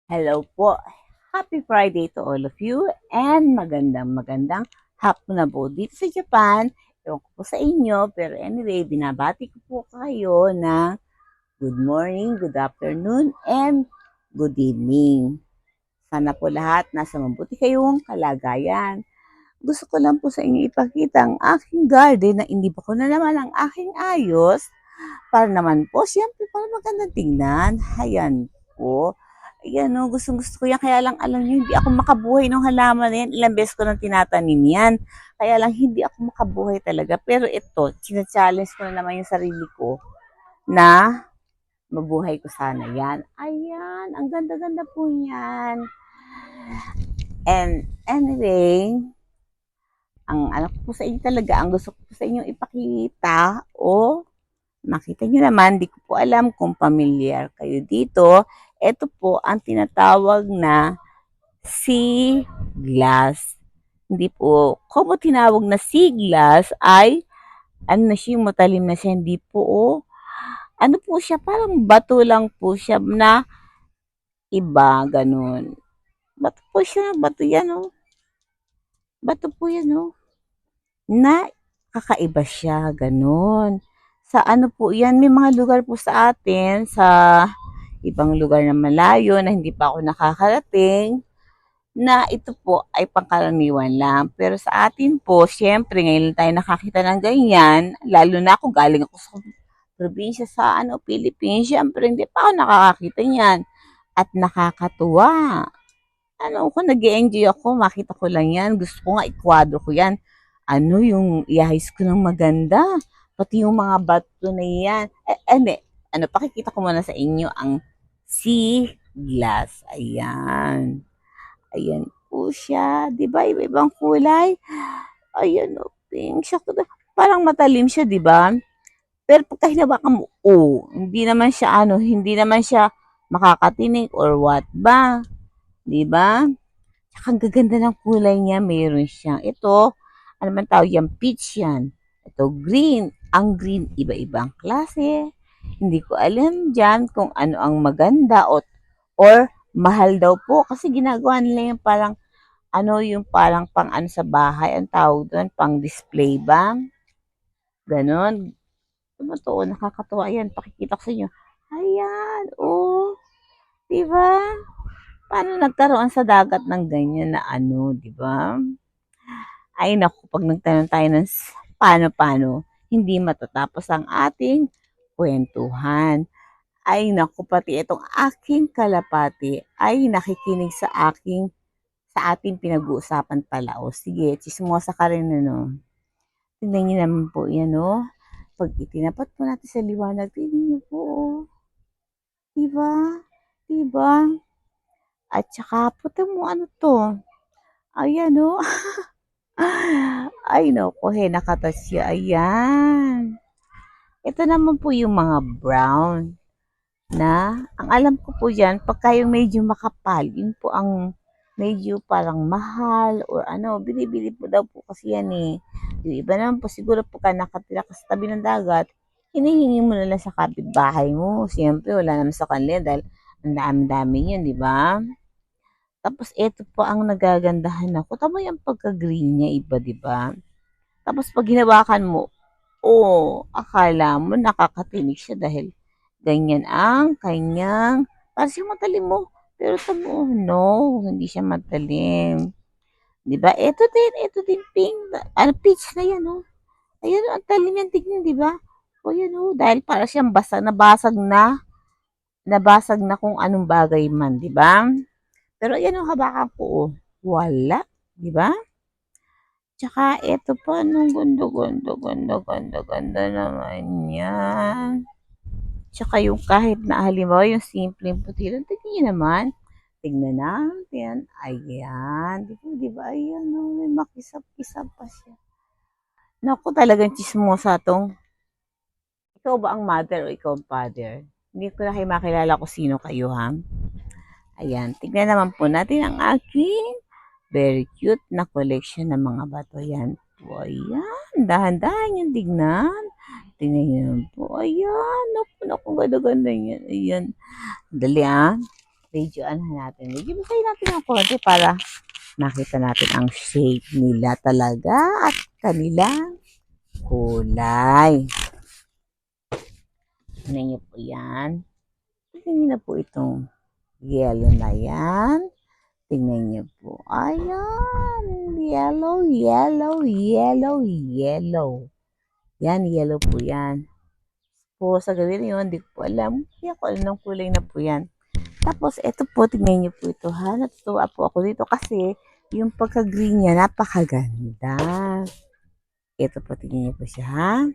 Hello po. Happy Friday to all of you and magandang hapon na po dito sa Japan. Ewan ko po sa inyo, pero anyway, binabati ko po kayo ng good morning, good afternoon, and good evening. Sana po lahat nasa mabuti kayong kalagayan. Gusto ko lang po sa inyo ipakita ang aking garden na hindi pa ko na naman ang aking ayos para naman po, siyempre, para magandang tingnan. Ayan po. Ayan o, gustong-gusto ko yan. Kaya lang, alam niyo, hindi ako makabuhay ng halaman na yan. Ilang beses ko nang tinatanim yan. Kaya lang, hindi ako makabuhay talaga. Pero ito, challenge ko na naman yung sarili ko na mabuhay ko sana yan. Ayan, ang ganda-ganda po yan. And anyway, ang alam ko po sa inyo talaga, ang gusto ko po sa inyo ipakita o makita nyo naman, di ko po alam kung familiar kayo dito. Ito po ang tinatawag na sea glass. Hindi po, kung po tinawag na sea glass ay, ano na siya, matalim na siya, hindi po, ano po siya, parang bato lang po siya na iba, ganun. Bato po siya, bato yan, oh. Bato po yan, oh. Na kakaiba siya, ganun. Sa ano po yan, may mga lugar po sa atin, sa ibang lugar na malayo na hindi pa ako nakakarating, na ito po ay pangkaraniwan lang. Pero sa atin po, syempre, ngayon lang tayo nakakita ng ganyan, lalo na ako galing ako sa probinsya sa ano, Philippines, syempre hindi pa ako nakakakita niyan. At nakakatuwa. Ano ko, nag-enjoy ako, makita ko lang yan. Gusto ko nga ikwadro ko yan. Ano yung iahis ko ng maganda. Pati yung mga bato na yan. Hindi. Ano, pakikita ko muna sa inyo ang sea glass. Ayan. Ayan po siya. Di ba? Iba-ibang kulay. Ayan o, pink siya. Parang matalim siya, di ba? Pero pagka hinawakan mo, hindi naman siya ano, hindi naman siya makakatinig or what ba? Di ba? Tsaka ang gaganda ng kulay niya. Mayroon siyang ito. Ano man tawag yan? Peach yan. Ito green. Ang green, iba-ibang klase. Hindi ko alam dyan kung ano ang maganda or mahal daw po. Kasi ginagawa nila yung parang ano yung parang pang ano sa bahay. Ang tawag doon, pang display ba? Ganon. Totoo, nakakatuwa yan. Pakikita ko sa inyo. Ayan, oh. Diba? Paano nagkaroon sa dagat ng ganyan na ano, di ba? Ay naku, pag nagtanong tayo ng paano-paano, hindi matatapos ang ating kwentuhan. Ay naku, pati itong aking kalapati ay nakikinig sa ating pinag-uusapan pala. O sige, chismosa ka rin ano. Tignan niyo naman po yan, oh. Pag itinapat po natin sa liwanag, tignan niyo po, oh. Diba? Diba? At saka, puto mo ano to? Ayan, oh. Ay, naku, nakatouch siya. Ayan. Ito naman po yung mga brown na, ang alam ko po dyan, pagka yung medyo makapal, yun po ang medyo parang mahal or ano, binibili po daw po kasi yan eh. Yung iba naman po siguro pagka nakatira ka sa tabi ng dagat, hinihingi mo na lang sa kapitbahay mo. Siyempre, wala naman sa kanila dahil ang dami-dami yun, di ba? Tapos, ito po ang nagagandahan ako. Tama yung pagka-green niya, iba, di ba? Tapos, pag hinawakan mo, akala mo nakakatinig siya dahil ganyan ang kanyang, parang siya matalim mo. Pero tamo, no, hindi siya matalim. 'Di ba? Ito din pink. Ano, peach na yan, oh. Ayan, oh, ang talim yan tignan, 'di ba? O yan, oh, dahil para siyang nabasag na kung anong bagay man, 'di ba? Pero yan, oh, habakan ko, oh. Wala, 'di ba? Tsaka ito pa, nung ganda naman yan. Tsaka yung kahit na halimbawa yung simpleng puti lang, tignan nyo naman. Tignan natin. Ayan. Di ba? Ayan, oh, may makisap-kisap pa siya. Naku, talagang chismosa tong. Ikaw ba ang mother o ikaw ang father? Hindi ko na kayo makilala kung sino kayo, ha? Ayan. Tignan naman po natin ang aking very cute na collection ng mga bato. Ayan po. Ayan. Dahan-dahan yung tignan. Tingnan nyo po. Ayan. Naku, ganda-ganda yan. Ayan. Dali, ah. medyo medyo basahin natin ng konti para makita natin ang shape nila talaga at kanilang kulay. Tingnan niyo po yan. Tingnan niyo na po itong yellow na yan. Tingnan niyo po. Ayan. Yellow, yellow, yellow, yellow. Yan, yellow po yan. Po, sa gabi na yun, hindi ko po alam. Hindi ako alam ng kulay na po yan. Tapos, eto po, tingnan niyo po ito ha. Natutuwa po ako dito kasi yung pagka-green niya, napakaganda. Ito po, tingnan niyo po siya ha.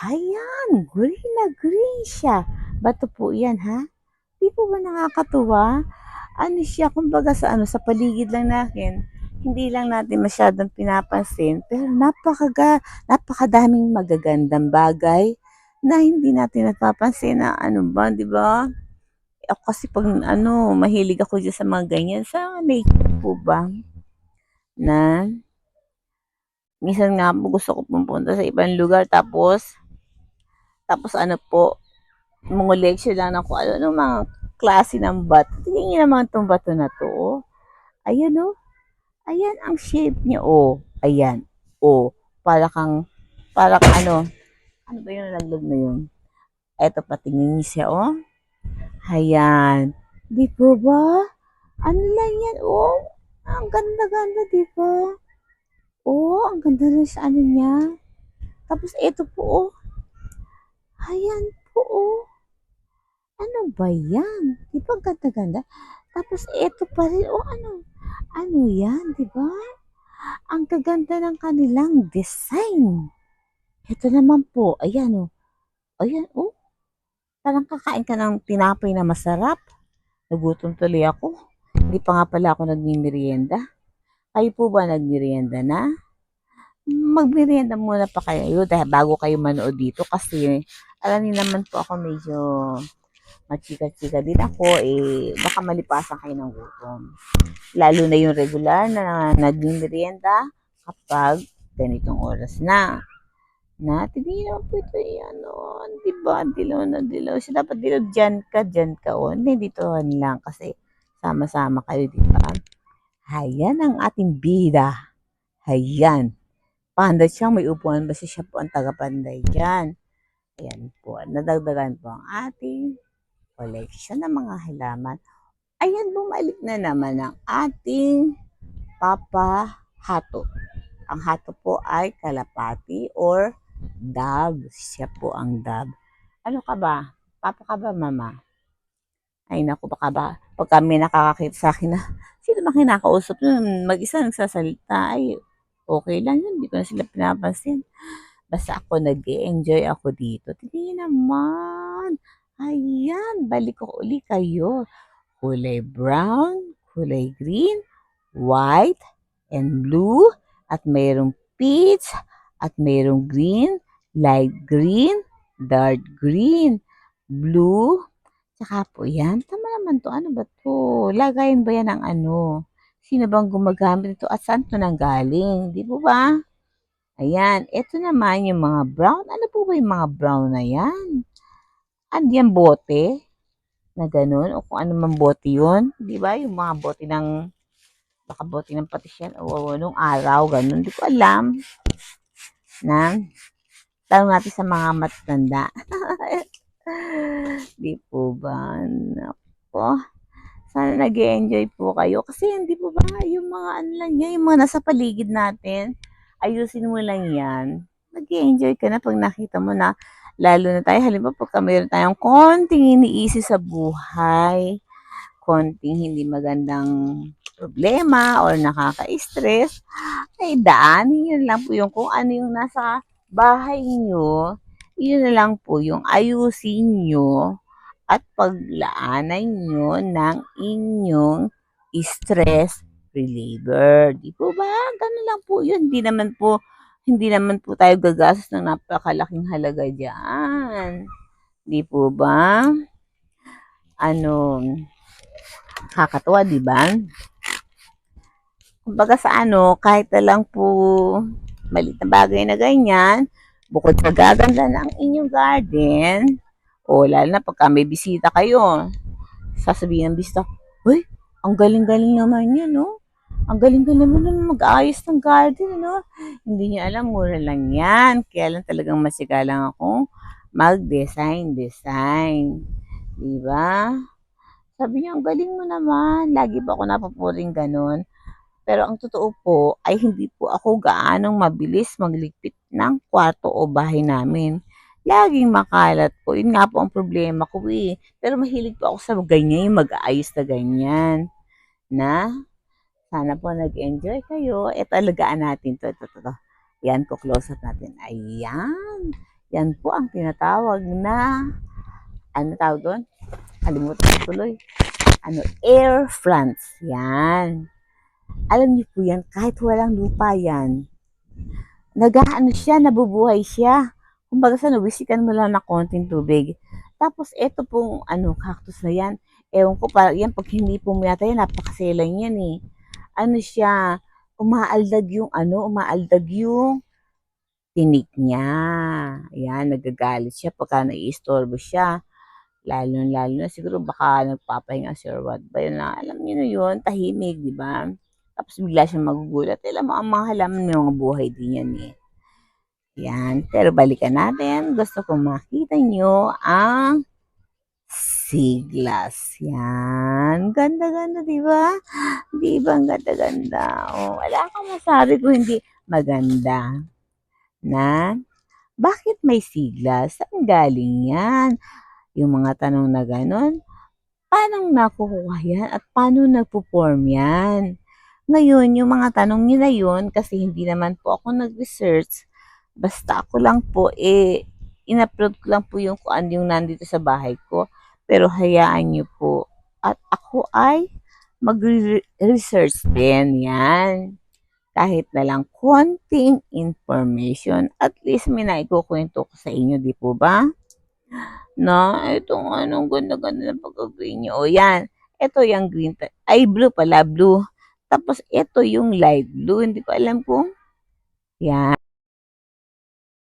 Ayan, green na green siya. Bato po yan ha. Di po ba nakakatuwa? Ano siya, kumbaga sa sa paligid lang natin, hindi lang natin masyadong pinapansin, pero napakadaming magagandang bagay na hindi natin napapansin na ano ba, di ba? Ako kasi pag mahilig ako dyan sa mga ganyan, sa nature po ba, na minsan nga po gusto ko pumunta sa ibang lugar, tapos ano po, mangoleksyon lang ng kung ano mga klase ng bato. Tingnan niyo naman itong bato na to. Oh. Ayan oh. Ayan ang shape niya. Oh. Ayan. Oh. Para kang ano ba yung nalaglag na yun? Eto patingin niyo siya oh. Ayan. Di po ba? Ano lang yan? Oh. Ang ganda-ganda, di ba? Oh, ang ganda na sa ano niya. Tapos eto po oh. Ayan po oh. Ano ba yan? Di ba ganda-ganda? Tapos ito pa rin, oh ano yan, di ba? Ang gaganda ng kanilang design. Ito naman po, ayan oh. Ayan oh. Parang kakain ka ng tinapay na masarap. Nagutom tuloy ako. Hindi pa nga pala ako nagmimerienda. Kayo po ba nagmerienda na? Magmerienda muna pa kayo dahil bago kayo manood dito kasi alam niyo naman po ako medyo machika-chika din ako, baka malipasan kayo ng gutom. Lalo na yung regular na nagmimerienda kapag ganitong oras na. Tingnan naman po ito, diba, dilaw na dilaw. So, dapat dilaw, dyan ka, o. Hindi, dito lang kasi sama-sama kayo, diba? Hayan ang ating bida. Hayan. Panday siya, may upuan ba siya po ang tagapanday dyan. Ayan po, nadagdagan po ang ating collection ng mga halaman. Ayan, bumalik na naman ang ating Papa Hato. Ang hato po ay kalapati or dove. Siya po ang dove. Ano ka ba? Papa ka ba, mama? Ay, naku, baka ba? Pag kami nakakakita sa akin na, sino ba kinakausap nun? Mag-isa nagsasalita. Ay, okay lang yun. Hindi ko na sila pinapansin. Basta ako nag-enjoy ako dito. Tingnan naman. Ayan, balik ko uli kayo. Kulay brown, kulay green, white, and blue. At mayroong peach, at mayroong green, light green, dark green, blue. Tsaka po yan. Tama naman to. Ano ba to? Lagayin ba yan ng ano? Sino bang gumagamit ito at saan to nanggaling? Di po ba? Ayan, ito naman yung mga brown. Ano po ba yung mga brown na yan? Andiyan bote na ganun o kung ano man bote yun. Di ba? Yung mga bote ng, baka bote ng patisyan o nung araw, ganun. Di ko alam. Tanong natin sa mga matanda. Di po ba? Nako. Sana nag-enjoy po kayo. Kasi hindi po ba yung mga ano lang yan, yung mga nasa paligid natin, ayusin mo lang yan. Nag-enjoy ka na pag nakita mo na, lalo na tayo, halimbawa pagka mayroon tayong konting iniisip sa buhay, konting hindi magandang problema or nakaka-stress, ay daanin yun lang po yung kung ano yung nasa bahay nyo, yun na lang po yung ayusin nyo at paglaanan nyo ng inyong stress reliever. Di po ba? Ganun lang po yun. Hindi naman po tayo gagastos ng napakalaking halaga dyan. Di po ba? Kakatuwa, di ba? Kumbaga sa kahit na lang po maliit na bagay na ganyan, bukod sa gaganda ng inyong garden, o lalo na pagka may bisita kayo, sasabihin ng bisita, "Uy, ang galing-galing naman niya, no? Ang galing-galing naman mag-ayos ng garden, no?" Hindi niya alam, mura lang yan. Kaya lang talagang masiga lang akong mag-design-design. Diba? Sabi niya, ang galing mo naman. Lagi ba ako napapuring ganun? Pero ang totoo po ay hindi po ako gaanong mabilis magligpit ng kwarto o bahay namin. Laging makalat po. Yun nga po ang problema ko eh. Pero mahilig po ako sa ganyan, yung mag-aayos na ganyan. Na, sana po nag-enjoy kayo. Ito, alagaan natin to. Ito. Yan po, close up natin. Ayan. Yan po ang tinatawag na, ano tawag doon? Kalimutan ko tuloy. Air plants. Yan. Alam niyo po yan, kahit walang lupa yan, nag-aano siya, nabubuhay siya. Kumbaga sa nabisikan mo lang na konting tubig. Tapos eto pong cactus na yan, ewan ko pa, yan pag hindi pumiyata yan, napakaselan yan eh. Ano siya, umaaldag yung tinik niya. Ayan, nagagalit siya pagka naiistorbo siya. Lalo na siguro baka nagpapahinga si or what ba yun na, alam niyo na yun, tahimik, di ba? Tapos bigla siyang magugulat. Alam mo, ang mga halaman may mga buhay din yan eh. Yan. Pero balikan natin. Gusto kong makita nyo ang siglas. Yan. Ganda-ganda, di ba? Di ba ang ganda-ganda? Oh, wala kang masabi kung hindi maganda. Na, bakit may siglas? Saan galing yan? Yung mga tanong na ganon, paano nakukuha yan at paano nagpo-form yan? Ngayon, yung mga tanong niyo na yun, kasi hindi naman po ako nag-research, basta ako lang po, in-upload ko lang po yung kung ano yung nandito sa bahay ko. Pero hayaan niyo po. At ako ay mag-research din yan. Kahit na lang konting information, at least may naikukwento ko sa inyo, di po ba? Na, itong anong ganda-ganda ng pagka-green niyo. O yan, ito yung green, ay blue pala, blue. Tapos ito yung light blue, hindi ko alam kung yan.